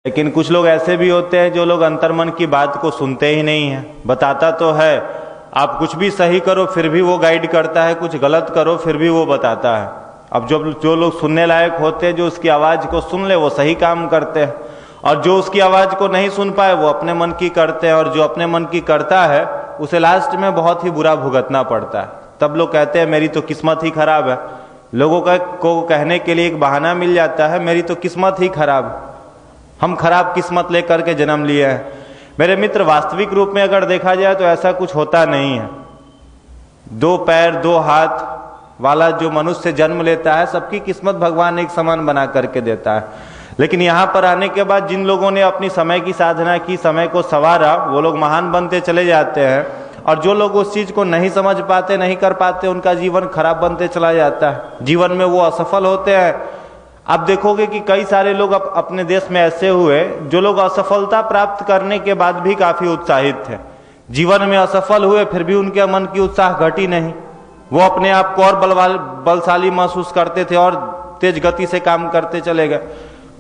लेकिन कुछ लोग ऐसे भी होते हैं जो लोग अंतर्मन की बात को सुनते ही नहीं है। बताता तो है, आप कुछ भी सही करो फिर भी वो गाइड करता है, कुछ गलत करो फिर भी वो बताता है। अब जो लोग सुनने लायक होते हैं, जो उसकी आवाज को सुन ले वो सही काम करते हैं, और जो उसकी आवाज को नहीं सुन पाए वो अपने मन की करते हैं, और जो अपने मन की करता है उसे लास्ट में बहुत ही बुरा भुगतना पड़ता है। तब लोग कहते हैं मेरी तो किस्मत ही खराब है। लोगों को कहने के लिए एक बहाना मिल जाता है, मेरी तो किस्मत ही खराब है, हम खराब किस्मत लेकर के जन्म लिए हैं। मेरे मित्र, वास्तविक रूप में अगर देखा जाए तो ऐसा कुछ होता नहीं है। 2 पैर 2 हाथ वाला जो मनुष्य जन्म लेता है, सबकी किस्मत भगवान एक समान बना करके देता है। लेकिन यहाँ पर आने के बाद जिन लोगों ने अपनी समय की साधना की, समय को संवारा, वो लोग महान बनते चले जाते हैं, और जो लोग उस चीज को नहीं समझ पाते, नहीं कर पाते, उनका जीवन खराब बनते चला जाता है। जीवन में वो असफल होते हैं। आप देखोगे कि कई सारे लोग अपने देश में ऐसे हुए जो लोग असफलता प्राप्त करने के बाद भी काफी उत्साहित थे। जीवन में असफल हुए फिर भी उनके मन की उत्साह घटी नहीं। वो अपने आप को और बलशाली महसूस करते थे और तेज गति से काम करते चले गए।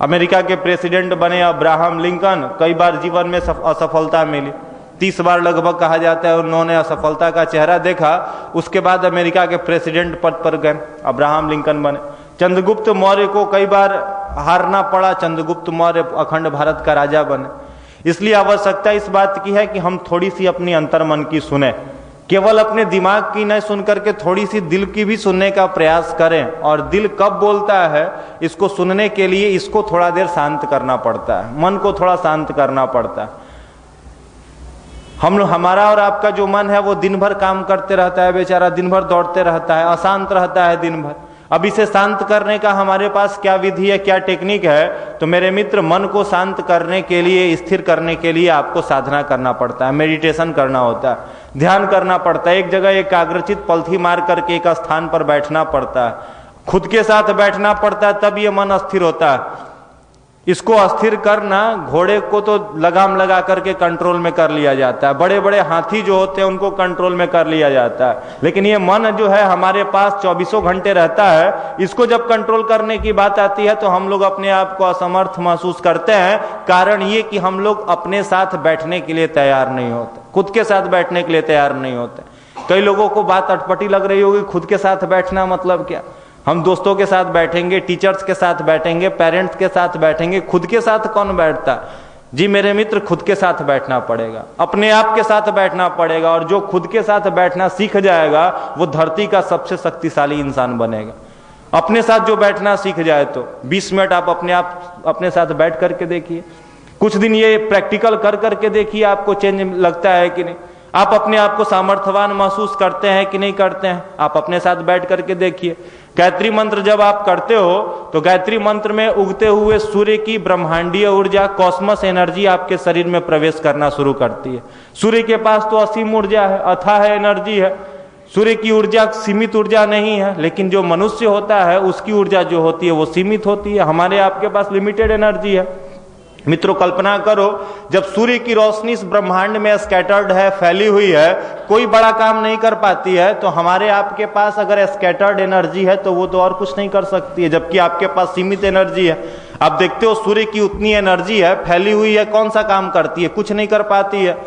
अमेरिका के प्रेसिडेंट बने अब्राहम लिंकन, कई बार जीवन में असफलता मिली। 30 बार लगभग कहा जाता है उन्होंने असफलता का चेहरा देखा, उसके बाद अमेरिका के प्रेसिडेंट पद पर गए, अब्राहम लिंकन बने। चंद्रगुप्त मौर्य को कई बार हारना पड़ा, चंद्रगुप्त मौर्य अखंड भारत का राजा बने। इसलिए आवश्यकता इस बात की है कि हम थोड़ी सी अपनी अंतर्मन की सुने, केवल अपने दिमाग की न सुन करके थोड़ी सी दिल की भी सुनने का प्रयास करें। और दिल कब बोलता है, इसको सुनने के लिए इसको थोड़ा देर शांत करना पड़ता है, मन को थोड़ा शांत करना पड़ता है। हमारा और आपका जो मन है वो दिन भर काम करते रहता है, बेचारा दिन भर दौड़ते रहता है, अशांत रहता है दिन भर। अब इसे शांत करने का हमारे पास क्या विधि है, क्या टेक्निक है? तो मेरे मित्र, मन को शांत करने के लिए, स्थिर करने के लिए आपको साधना करना पड़ता है, मेडिटेशन करना होता है, ध्यान करना पड़ता है। एक जगह एकाग्रचित पलथी मार करके एक स्थान पर बैठना पड़ता है, खुद के साथ बैठना पड़ता है, तब ये मन स्थिर होता है। इसको अस्थिर करना, घोड़े को तो लगाम लगा करके कंट्रोल में कर लिया जाता है, बड़े बड़े हाथी जो होते हैं उनको कंट्रोल में कर लिया जाता है, लेकिन ये मन जो है हमारे पास 24 घंटे रहता है। इसको जब कंट्रोल करने की बात आती है तो हम लोग अपने आप को असमर्थ महसूस करते हैं। कारण ये कि हम लोग अपने साथ बैठने के लिए तैयार नहीं होते, खुद के साथ बैठने के लिए तैयार नहीं होते। कई लोगों को बात अटपटी लग रही होगी, खुद के साथ बैठना मतलब क्या? हम दोस्तों के साथ बैठेंगे, टीचर्स के साथ बैठेंगे, पेरेंट्स के साथ बैठेंगे, खुद के साथ कौन बैठता? जी मेरे मित्र, खुद के साथ बैठना पड़ेगा, अपने आप के साथ बैठना पड़ेगा। और जो खुद के साथ बैठना सीख जाएगा वो धरती का सबसे शक्तिशाली इंसान बनेगा। अपने साथ जो बैठना सीख जाए तो 20 मिनट आप अपने साथ बैठ करके देखिए, कुछ दिन ये प्रैक्टिकल कर करके देखिए, आपको चेंज लगता है कि नहीं? आप अपने आप को सामर्थ्यवान महसूस करते हैं कि नहीं करते हैं? आप अपने साथ बैठ करके देखिए। गायत्री मंत्र जब आप करते हो तो गायत्री मंत्र में उगते हुए सूर्य की ब्रह्मांडीय ऊर्जा, कॉस्मस एनर्जी आपके शरीर में प्रवेश करना शुरू करती है। सूर्य के पास तो असीम ऊर्जा है, अथाह एनर्जी है। सूर्य की ऊर्जा सीमित ऊर्जा नहीं है, लेकिन जो मनुष्य होता है उसकी ऊर्जा जो होती है वो सीमित होती है। हमारे आपके पास लिमिटेड एनर्जी है। मित्रों, कल्पना करो, जब सूर्य की रोशनी इस ब्रह्मांड में स्कैटर्ड है, फैली हुई है, कोई बड़ा काम नहीं कर पाती है, तो हमारे आपके पास अगर स्कैटर्ड एनर्जी है तो वो तो और कुछ नहीं कर सकती है, जबकि आपके पास सीमित एनर्जी है। आप देखते हो सूर्य की उतनी एनर्जी है, फैली हुई है, कौन सा काम करती है? कुछ नहीं कर पाती है।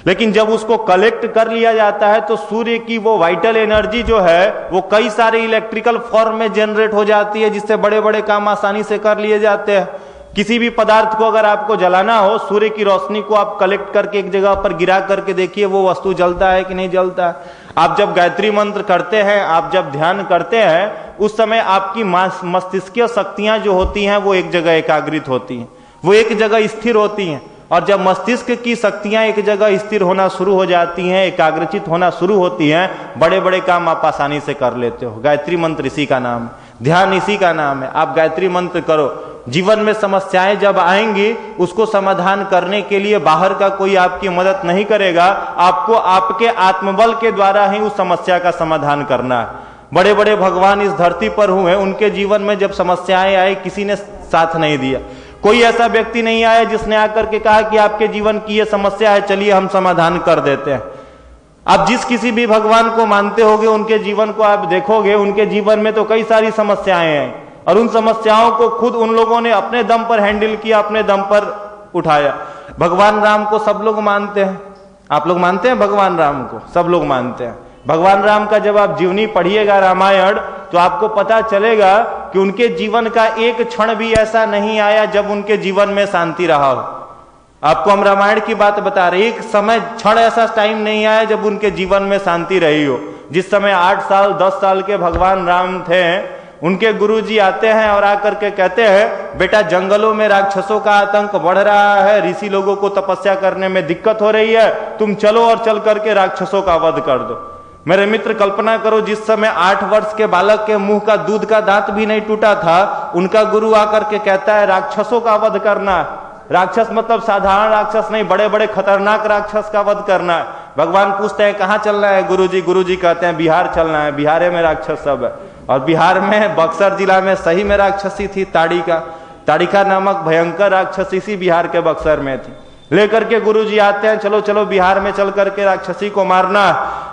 लेकिन जब उसको कलेक्ट कर लिया जाता है तो सूर्य की वो वाइटल एनर्जी जो है वो कई सारे इलेक्ट्रिकल फॉर्म में जनरेट हो जाती है, जिससे बड़े बड़े काम आसानी से कर लिए जाते हैं। किसी भी पदार्थ को अगर आपको जलाना हो, सूर्य की रोशनी को आप कलेक्ट करके एक जगह पर गिरा करके देखिए, वो वस्तु जलता है कि नहीं जलता है। आप जब गायत्री मंत्र करते हैं, आप जब ध्यान करते हैं, उस समय आपकी मस्तिष्कीय शक्तियां जो होती हैं वो एक जगह एकाग्रित होती हैं, वो एक जगह स्थिर होती हैं। और जब मस्तिष्क की शक्तियां एक जगह स्थिर होना शुरू हो जाती हैं, एकाग्रचित होना शुरू होती हैं, बड़े बड़े काम आप आसानी से कर लेते हो। गायत्री मंत्र इसी का नाम है, ध्यान इसी का नाम है। आप गायत्री मंत्र करो, जीवन में समस्याएं जब आएंगी उसको समाधान करने के लिए बाहर का कोई आपकी मदद नहीं करेगा, आपको आपके आत्मबल के द्वारा ही उस समस्या का समाधान करना है। बड़े बड़े भगवान इस धरती पर हुए, उनके जीवन में जब समस्याएं आई किसी ने साथ नहीं दिया। कोई ऐसा व्यक्ति नहीं आया जिसने आकर के कहा कि आपके जीवन की ये समस्या है, चलिए हम समाधान कर देते हैं। आप जिस किसी भी भगवान को मानते होगे उनके जीवन को आप देखोगे, उनके जीवन में तो कई सारी समस्याएं हैं, और उन समस्याओं को खुद उन लोगों ने अपने दम पर हैंडल किया, अपने दम पर उठाया। भगवान राम को सब लोग मानते हैं, आप लोग मानते हैं भगवान राम को? सब लोग मानते हैं। भगवान राम का जब आप जीवनी पढ़िएगा रामायण, तो आपको पता चलेगा कि उनके जीवन का एक क्षण भी ऐसा नहीं आया जब उनके जीवन में शांति रहा हो। आपको हम रामायण की बात बता रहे, एक समय क्षण ऐसा टाइम नहीं आया जब उनके जीवन में शांति रही हो। जिस समय 8 साल 10 साल के भगवान राम थे, उनके गुरुजी आते हैं और आकर के कहते हैं, बेटा जंगलों में राक्षसों का आतंक बढ़ रहा है, ऋषि लोगों को तपस्या करने में दिक्कत हो रही है, तुम चलो और चल करके राक्षसों का वध कर दो। मेरे मित्र कल्पना करो, जिस समय 8 वर्ष के बालक के मुंह का दूध का दांत भी नहीं टूटा था, उनका गुरु आकर के कहता है राक्षसों का वध करना है। राक्षस मतलब साधारण राक्षस नहीं, बड़े बड़े खतरनाक राक्षस का वध करना है। भगवान पूछते हैं कहाँ चलना है गुरुजी? गुरुजी कहते हैं बिहार चलना है, बिहार में राक्षस सब है। और बिहार में बक्सर जिला में सही में राक्षसी थी, ताड़िका नामक भयंकर राक्षसी इसी बिहार के बक्सर में थी। लेकर के गुरुजी आते हैं, चलो चलो बिहार में चल करके राक्षसी को मारना।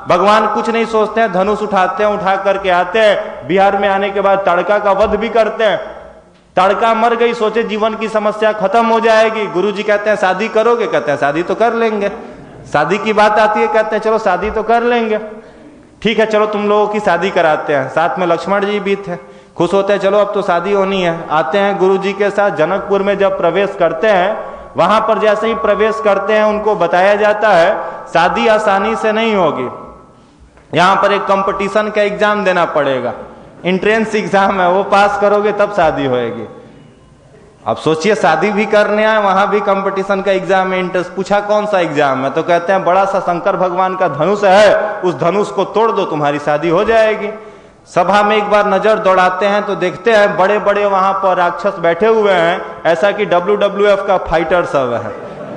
भगवान कुछ नहीं सोचते हैं, धनुष उठाते हैं, उठा करके आते हैं। बिहार में आने के बाद ताड़का का वध भी करते हैं। ताड़का मर गई, सोचे जीवन की समस्या खत्म हो जाएगी। गुरुजी कहते हैं शादी करोगे? कहते हैं शादी तो कर लेंगे। शादी की बात आती है, कहते हैं चलो शादी तो कर लेंगे। ठीक है चलो तुम लोगों की शादी कराते हैं। साथ में लक्ष्मण जी भी थे, खुश होते हैं, चलो अब तो शादी होनी है। आते हैं गुरुजी के साथ जनकपुर में, जब प्रवेश करते हैं, वहां पर जैसे ही प्रवेश करते हैं उनको बताया जाता है शादी आसानी से नहीं होगी, यहां पर एक कंपटीशन का एग्जाम देना पड़ेगा, एंट्रेंस एग्जाम है, वो पास करोगे तब शादी होएगी। अब सोचिए शादी भी करने आए, वहां भी कंपटीशन का एग्जाम है। इंट्रेंस पूछा कौन सा एग्जाम है, तो कहते हैं बड़ा सा शंकर भगवान का धनुष है, उस धनुष को तोड़ दो तुम्हारी शादी हो जाएगी। सभा में एक बार नजर दौड़ाते हैं तो देखते हैं बड़े बड़े वहां पर राक्षस बैठे हुए हैं, ऐसा कि WWF का फाइटर सब है,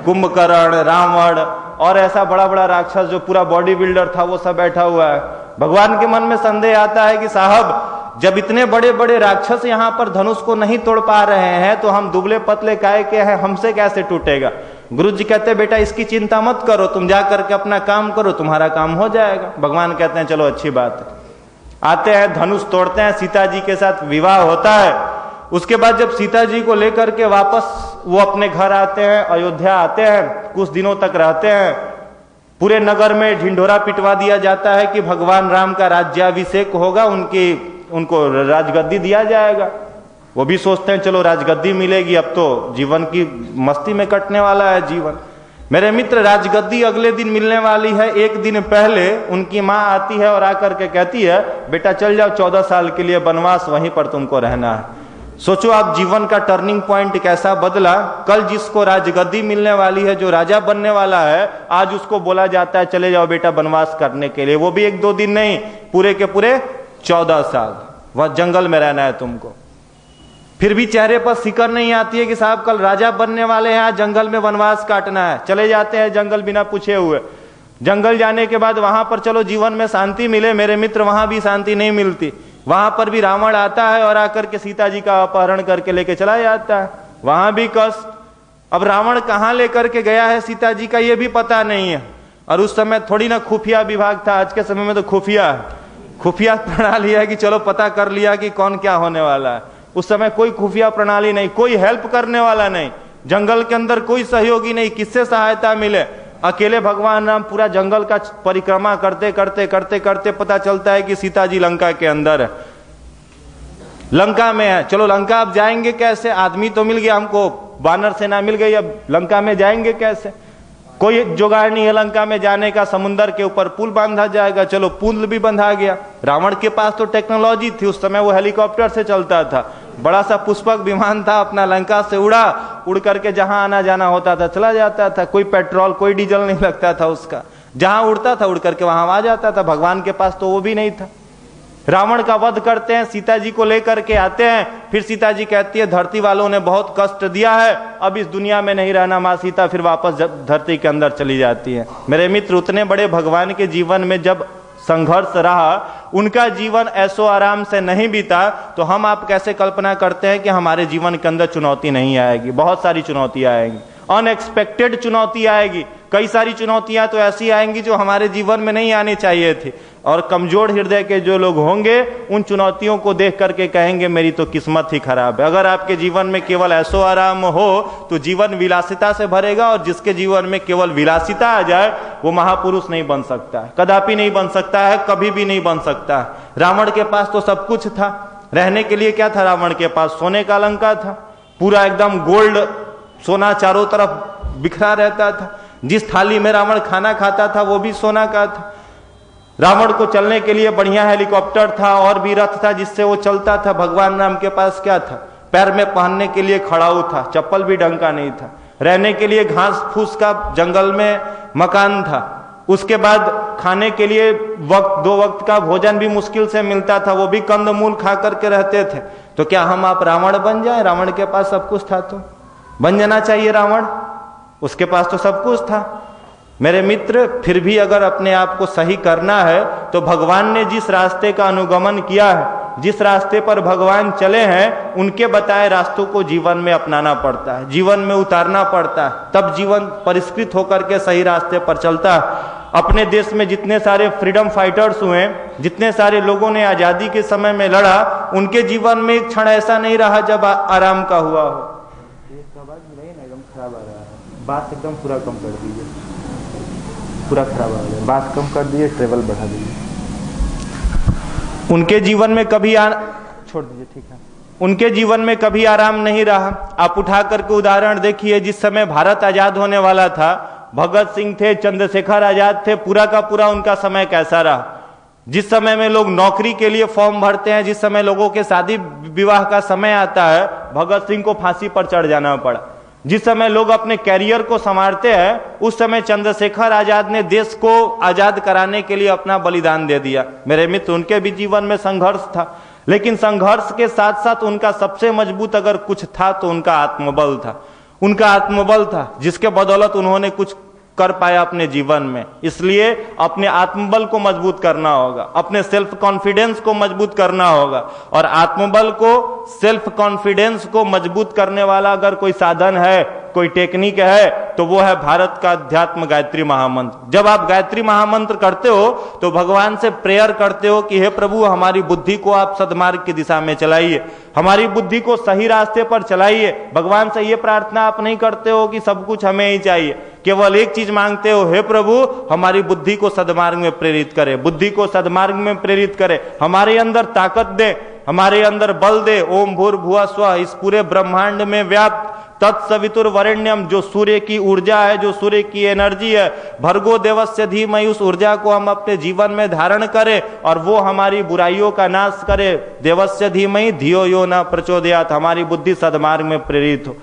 कुंभकर्ण, रावण और ऐसा बड़ा बड़ा राक्षस जो पूरा बॉडी बिल्डर था वो सब बैठा हुआ है। भगवान के मन में संदेह आता है कि साहब जब इतने बड़े बड़े राक्षस यहाँ पर धनुष को नहीं तोड़ पा रहे हैं, तो हम दुबले पतले काय के हैं, हमसे कैसे टूटेगा? गुरु जी कहते हैं बेटा इसकी चिंता मत करो, तुम जा करके अपना काम करो, तुम्हारा काम हो जाएगा। भगवान कहते हैं चलो अच्छी बात है। आते हैं, धनुष तोड़ते हैं, सीता जी के साथ विवाह होता है। उसके बाद जब सीता जी को लेकर के वापस वो अपने घर आते हैं, अयोध्या आते हैं, कुछ दिनों तक रहते हैं। पूरे नगर में ढिंढोरा पिटवा दिया जाता है कि भगवान राम का राज्याभिषेक होगा, उनको राजगद्दी दिया जाएगा। वो भी सोचते हैं चलो राजगद्दी मिलेगी, अब तो जीवन की मस्ती में कटने वाला है जीवन। मेरे मित्र राजगद्दी अगले दिन मिलने वाली है। एक दिन पहले उनकी माँ आती है और आकर के कहती है बेटा चल जाओ 14 साल के लिए वनवास, वहीं पर तुमको रहना है। सोचो आप जीवन का टर्निंग पॉइंट कैसा बदला। कल जिसको राजगद्दी मिलने वाली है, जो राजा बनने वाला है, आज उसको बोला जाता है चले जाओ बेटा वनवास करने के लिए। वो भी 1-2 दिन नहीं, पूरे के पूरे 14 साल वह जंगल में रहना है तुमको। फिर भी चेहरे पर फिक्र नहीं आती है कि साहब कल राजा बनने वाले हैं, आज जंगल में वनवास काटना है। चले जाते हैं जंगल बिना पूछे हुए। जंगल जाने के बाद वहां पर चलो जीवन में शांति मिले, मेरे मित्र वहां भी शांति नहीं मिलती। वहां पर भी रावण आता है और आकर के सीता जी का अपहरण करके लेके चला जाता है, वहां भी कष्ट। अब रावण कहां लेकर के गया है सीता जी का ये भी पता नहीं है। और उस समय थोड़ी ना खुफिया विभाग था, आज के समय में तो खुफिया प्रणाली है कि चलो पता कर लिया कि कौन क्या होने वाला है। उस समय कोई खुफिया प्रणाली नहीं, कोई हेल्प करने वाला नहीं, जंगल के अंदर कोई सहयोगी नहीं, किससे सहायता मिले? अकेले भगवान राम पूरा जंगल का परिक्रमा करते करते करते करते पता चलता है कि सीता जी लंका के अंदर है, लंका में है। चलो लंका अब जाएंगे कैसे? आदमी तो मिल गया हमको, वानर सेना मिल गई, अब लंका में जाएंगे कैसे? कोई जुगाड़ नहीं है लंका में जाने का। समुद्र के ऊपर पुल बांधा जाएगा, चलो पुल भी बंधा गया। रावण के पास तो टेक्नोलॉजी थी, उस समय वो हेलीकॉप्टर से चलता था, बड़ा सा पुष्पक विमान था, अपना लंका से उड़ करके जहां आना जाना होता था चला जाता था। कोई पेट्रोल कोई डीजल नहीं लगता था उसका, जहां उड़ता था उड़ करके वहां आ जाता था। भगवान के पास तो वो भी नहीं था। रावण का वध करते हैं, सीता जी को लेकर के आते हैं। फिर सीता जी कहती है धरती वालों ने बहुत कष्ट दिया है, अब इस दुनिया में नहीं रहना माँ सीता, फिर वापस धरती के अंदर चली जाती है। मेरे मित्र उतने बड़े भगवान के जीवन में जब संघर्ष रहा, उनका जीवन ऐसो आराम से नहीं बीता, तो हम आप कैसे कल्पना करते हैं कि हमारे जीवन के अंदर चुनौती नहीं आएगी? बहुत सारी चुनौती आएंगी, अनएक्सपेक्टेड चुनौती आएगी। कई सारी चुनौतियां तो ऐसी आएंगी जो हमारे जीवन में नहीं आनी चाहिए थी। और कमजोर हृदय के जो लोग होंगे उन चुनौतियों को देख करके कहेंगे मेरी तो किस्मत ही खराब है। अगर आपके जीवन में केवल ऐशो आराम हो तो जीवन विलासिता से भरेगा, और जिसके जीवन में केवल विलासिता आ जाए वो महापुरुष नहीं बन सकता है, कदापि नहीं बन सकता है, कभी भी नहीं बन सकता है। रावण के पास तो सब कुछ था, रहने के लिए क्या था रावण के पास? सोने का लंका था, पूरा एकदम गोल्ड सोना चारों तरफ बिखरा रहता था। जिस थाली में रावण खाना खाता था वो भी सोना का था। रावण को चलने के लिए बढ़िया हेलीकॉप्टर था और भी रथ था जिससे वो चलता था। भगवान राम के पास क्या था? पैर में पहनने के लिए खड़ाऊ था, चप्पल भी ढंग का नहीं था। रहने के लिए घास फूस का जंगल में मकान था। उसके बाद खाने के लिए दो वक्त का भोजन भी मुश्किल से मिलता था, वो भी कंदमूल खा करके रहते थे। तो क्या हम आप रावण बन जाए? रावण के पास सब कुछ था तो बन जाना चाहिए रावण, उसके पास तो सब कुछ था। मेरे मित्र, फिर भी अगर अपने आप को सही करना है तो भगवान ने जिस रास्ते का अनुगमन किया है, जिस रास्ते पर भगवान चले हैं, उनके बताए रास्तों को जीवन में अपनाना पड़ता है, जीवन में उतारना पड़ता है, तब जीवन परिष्कृत होकर के सही रास्ते पर चलता है। अपने देश में जितने सारे फ्रीडम फाइटर्स हुए, जितने सारे लोगों ने आजादी के समय में लड़ा, उनके जीवन में एक क्षण ऐसा नहीं रहा जब आराम का हुआ हो। एकदम खराब आ रहा है, बात एकदम पूरा कम कर दीजिए, पूरा खराब आ रहा है, बात कम कर दीजिए, ट्रेवल बढ़ा दीजिए। उनके जीवन में कभी छोड़ दीजिए, ठीक है। उनके जीवन में कभी आराम नहीं रहा। आप उठा करके उदाहरण देखिए, जिस समय भारत आजाद होने वाला था, भगत सिंह थे, चंद्रशेखर आजाद थे, पूरा का पूरा उनका समय कैसा रहा? जिस समय में लोग नौकरी के लिए फॉर्म भरते हैं, जिस समय लोगों के शादी विवाह का समय आता है, भगत सिंह को फांसी पर चढ़ जाना पड़ा। जिस समय लोग अपने कैरियर को संवारते हैं, उस समय चंद्रशेखर आजाद ने देश को आजाद कराने के लिए अपना बलिदान दे दिया। मेरे मित्र, उनके भी जीवन में संघर्ष था, लेकिन संघर्ष के साथ साथ उनका सबसे मजबूत अगर कुछ था तो उनका आत्मबल था। उनका आत्मबल था जिसके बदौलत उन्होंने कुछ कर पाया अपने जीवन में। इसलिए अपने आत्मबल को मजबूत करना होगा, अपने सेल्फ कॉन्फिडेंस को मजबूत करना होगा। और आत्मबल को, सेल्फ कॉन्फिडेंस को मजबूत करने वाला अगर कोई साधन है, कोई टेक्निक है, तो वो है भारत का अध्यात्म गायत्री महामंत्र। जब आप गायत्री महामंत्र करते हो तो भगवान से प्रेयर करते हो कि हे प्रभु, हमारी बुद्धि को आप सद्मार्ग की दिशा में चलाइए, हमारी बुद्धि को सही रास्ते पर चलाइए। भगवान से ये प्रार्थना आप नहीं करते हो कि सब कुछ हमें ही चाहिए, केवल एक चीज मांगते हो, हे प्रभु हमारी बुद्धि को सद्मार्ग में प्रेरित करे, बुद्धि को सद्मार्ग में प्रेरित करे, हमारे अंदर ताकत दे, हमारे अंदर बल दे। ओम भूर्भुवः स्वः, इस पूरे ब्रह्मांड में व्याप्त तत्सवितुर वरेण्यम, जो सूर्य की ऊर्जा है, जो सूर्य की एनर्जी है, भर्गो देवस्य धीमहि, उस ऊर्जा को हम अपने जीवन में धारण करें और वो हमारी बुराइयों का नाश करे। देवस्य धीमहि धियो यो न प्रचोदयात्, हमारी बुद्धि सद्मार्ग में प्रेरित हो।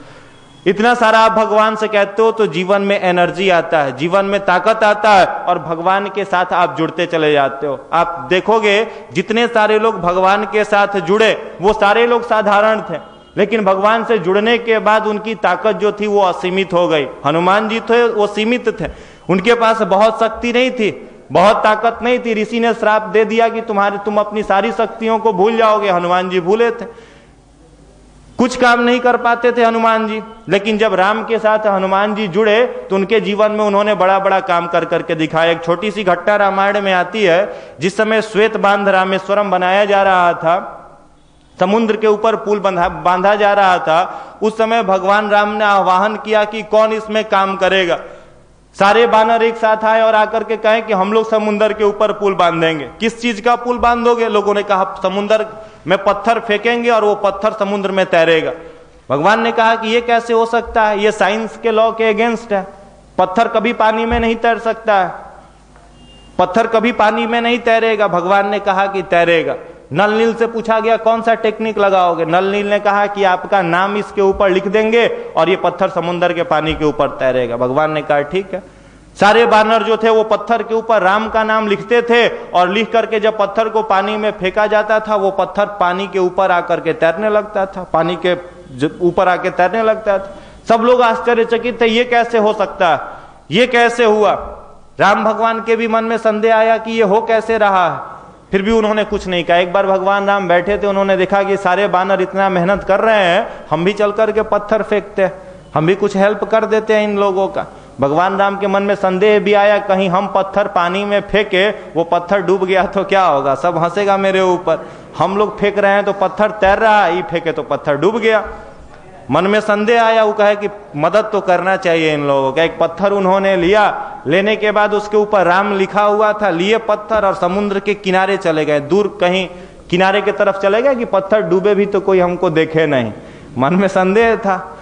इतना सारा आप भगवान से कहते हो तो जीवन में एनर्जी आता है, जीवन में ताकत आता है और भगवान के साथ आप जुड़ते चले जाते हो। आप देखोगे जितने सारे लोग भगवान के साथ जुड़े वो सारे लोग साधारण थे, लेकिन भगवान से जुड़ने के बाद उनकी ताकत जो थी वो असीमित हो गई। हनुमान जी थे वो सीमित थे, उनके पास बहुत शक्ति नहीं थी, बहुत ताकत नहीं थी। ऋषि ने श्राप दे दिया कि तुम अपनी सारी शक्तियों को भूल जाओगे। हनुमान जी भूले थे, कुछ काम नहीं कर पाते थे हनुमान जी। लेकिन जब राम के साथ हनुमान जी जुड़े तो उनके जीवन में उन्होंने बड़ा बड़ा काम कर करके दिखाया। एक छोटी सी घटना रामायण में आती है, जिस समय श्वेत बांध रामेश्वरम बनाया जा रहा था, समुद्र के ऊपर पुल बांधा जा रहा था, उस समय भगवान राम ने आह्वान किया कि कौन इसमें काम करेगा। सारे बानर एक साथ आए और आकर के कहे कि हम लोग समुद्र के ऊपर पुल बांधेंगे। किस चीज का पुल बांधोगे? लोगों ने कहा समुद्र में पत्थर फेंकेंगे और वो पत्थर समुद्र में तैरेगा। भगवान ने कहा कि ये कैसे हो सकता है, ये साइंस के लॉ के अगेंस्ट है। पत्थर कभी पानी में नहीं तैर सकता है, पत्थर कभी पानी में नहीं तैरेगा। भगवान ने कहा कि तैरेगा। नल नील से पूछा गया कौन सा टेक्निक लगाओगे? नल नील ने कहा कि आपका नाम इसके ऊपर लिख देंगे और ये पत्थर समुद्र के पानी के ऊपर तैरेगा। भगवान ने कहा ठीक है। सारे बानर जो थे वो पत्थर के ऊपर राम का नाम लिखते थे और लिख करके जब पत्थर को पानी में फेंका जाता था वो पत्थर पानी के ऊपर आकर के तैरने लगता था, पानी के ऊपर आके तैरने लगता था। सब लोग आश्चर्यचकित थे, ये कैसे हो सकता है, ये कैसे हुआ? राम भगवान के भी मन में संदेह आया कि ये हो कैसे रहा है, फिर भी उन्होंने कुछ नहीं कहा। एक बार भगवान राम बैठे थे, उन्होंने देखा कि सारे बानर इतना मेहनत कर रहे हैं, हम भी चल करके पत्थर फेंकते हैं, हम भी कुछ हेल्प कर देते हैं इन लोगों का। भगवान राम के मन में संदेह भी आया, कहीं हम पत्थर पानी में फेंके, वो पत्थर डूब गया तो क्या होगा, सब हंसेगा मेरे ऊपर। हम लोग फेंक रहे हैं तो पत्थर तैर रहा है, ये फेंके तो पत्थर डूब गया। मन में संदेह आया, वो कहे कि मदद तो करना चाहिए इन लोगों का। एक पत्थर उन्होंने लिया, लेने के बाद उसके ऊपर राम लिखा हुआ था, लिए पत्थर और समुद्र के किनारे चले गए, दूर कहीं किनारे की तरफ चले गए कि पत्थर डूबे भी तो कोई हमको देखे नहीं। मन में संदेह था।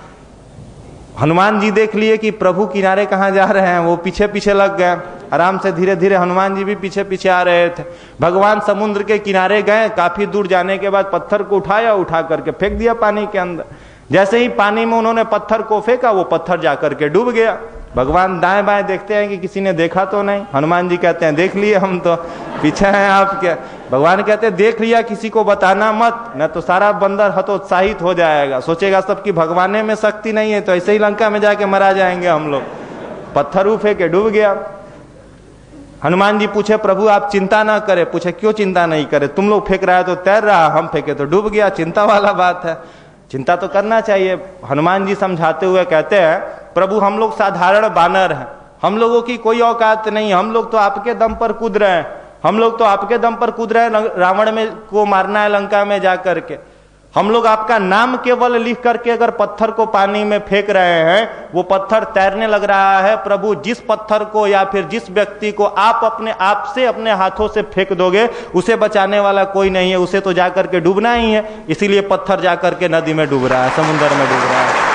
हनुमान जी देख लिए कि प्रभु किनारे कहाँ जा रहे हैं, वो पीछे पीछे लग गए। आराम से धीरे धीरे हनुमान जी भी पीछे पीछे आ रहे थे। भगवान समुद्र के किनारे गए, काफी दूर जाने के बाद पत्थर को उठाया, उठा करके फेंक दिया पानी के अंदर। जैसे ही पानी में उन्होंने पत्थर को फेंका, वो पत्थर जाकर के डूब गया। भगवान दाएं बाएं देखते हैं कि किसी ने देखा तो नहीं। हनुमान जी कहते हैं देख लिए हम तो, पीछे हैं आपके। भगवान कहते हैं देख लिया, किसी को बताना मत, न तो सारा बंदर हतोत्साहित हो जाएगा, सोचेगा सबकी भगवान में शक्ति नहीं है, तो ऐसे ही लंका में जाके मरा जाएंगे हम लोग। पत्थर फेंके डूब गया। हनुमान जी पूछे प्रभु आप चिंता ना करे। पूछे क्यों चिंता नहीं करे, तुम लोग फेंक रहा है तो तैर रहा, हम फेंके तो डूब गया, चिंता वाला बात है, चिंता तो करना चाहिए। हनुमान जी समझाते हुए कहते हैं प्रभु हम लोग साधारण बानर हैं, हम लोगों की कोई औकात नहीं, हम लोग तो आपके दम पर कूद रहे हैं, हम लोग तो आपके दम पर कूद रहे हैं, रावण में को मारना है लंका में जाकर के। हम लोग आपका नाम केवल लिख करके अगर पत्थर को पानी में फेंक रहे हैं, वो पत्थर तैरने लग रहा है। प्रभु जिस पत्थर को या फिर जिस व्यक्ति को आप अपने आप से अपने हाथों से फेंक दोगे, उसे बचाने वाला कोई नहीं है, उसे तो जाकर के डूबना ही है। इसीलिए पत्थर जाकर के नदी में डूब रहा है, समुद्र में डूब रहा है।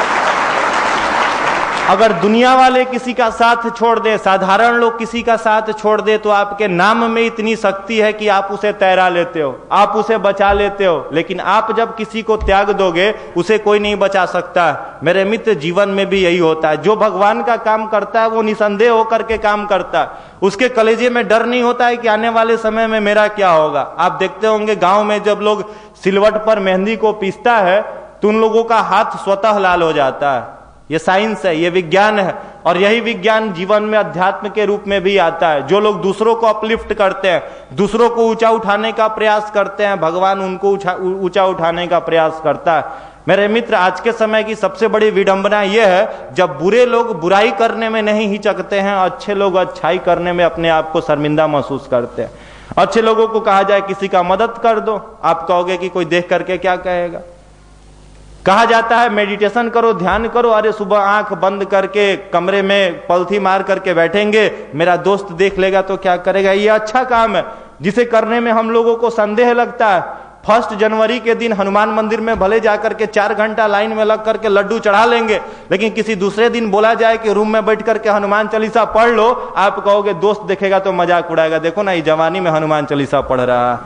अगर दुनिया वाले किसी का साथ छोड़ दे, साधारण लोग किसी का साथ छोड़ दे, तो आपके नाम में इतनी शक्ति है कि आप उसे तैरा लेते हो, आप उसे बचा लेते हो। लेकिन आप जब किसी को त्याग दोगे, उसे कोई नहीं बचा सकता। मेरे मित्र जीवन में भी यही होता है। जो भगवान का काम करता है वो निसंदेह होकर के काम करता है, उसके कलेजे में डर नहीं होता है कि आने वाले समय में मेरा क्या होगा। आप देखते होंगे गांव में जब लोग सिलवट पर मेहंदी को पीसता है तो उन लोगों का हाथ स्वतः लाल हो जाता है। ये साइंस है, ये विज्ञान है, और यही विज्ञान जीवन में अध्यात्म के रूप में भी आता है। जो लोग दूसरों को अपलिफ्ट करते हैं, दूसरों को ऊंचा उठाने का प्रयास करते हैं, भगवान उनको ऊंचा उठाने का प्रयास करता है। मेरे मित्र आज के समय की सबसे बड़ी विडंबना यह है, जब बुरे लोग बुराई करने में नहीं हिचकते हैं, अच्छे लोग अच्छाई करने में अपने आप को शर्मिंदा महसूस करते हैं। अच्छे लोगों को कहा जाए किसी का मदद कर दो, आप कहोगे कि कोई देख करके क्या कहेगा। कहा जाता है मेडिटेशन करो, ध्यान करो, अरे सुबह आंख बंद करके कमरे में पलथी मार करके बैठेंगे, मेरा दोस्त देख लेगा तो क्या करेगा। ये अच्छा काम है जिसे करने में हम लोगों को संदेह लगता है। 1 जनवरी के दिन हनुमान मंदिर में भले जाकर के 4 घंटा लाइन में लग करके लड्डू चढ़ा लेंगे, लेकिन किसी दूसरे दिन बोला जाए कि रूम में बैठ करके हनुमान चालीसा पढ़ लो, आप कहोगे दोस्त देखेगा तो मजाक उड़ाएगा, देखो ना ये जवानी में हनुमान चालीसा पढ़ रहा है।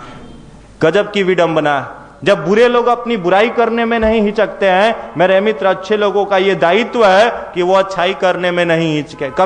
गजब की विडंबना। जब बुरे लोग अपनी बुराई करने में नहीं हिचकते हैं, मेरे मित्र अच्छे लोगों का ये दायित्व है कि वो अच्छाई करने में नहीं हिचके। कभी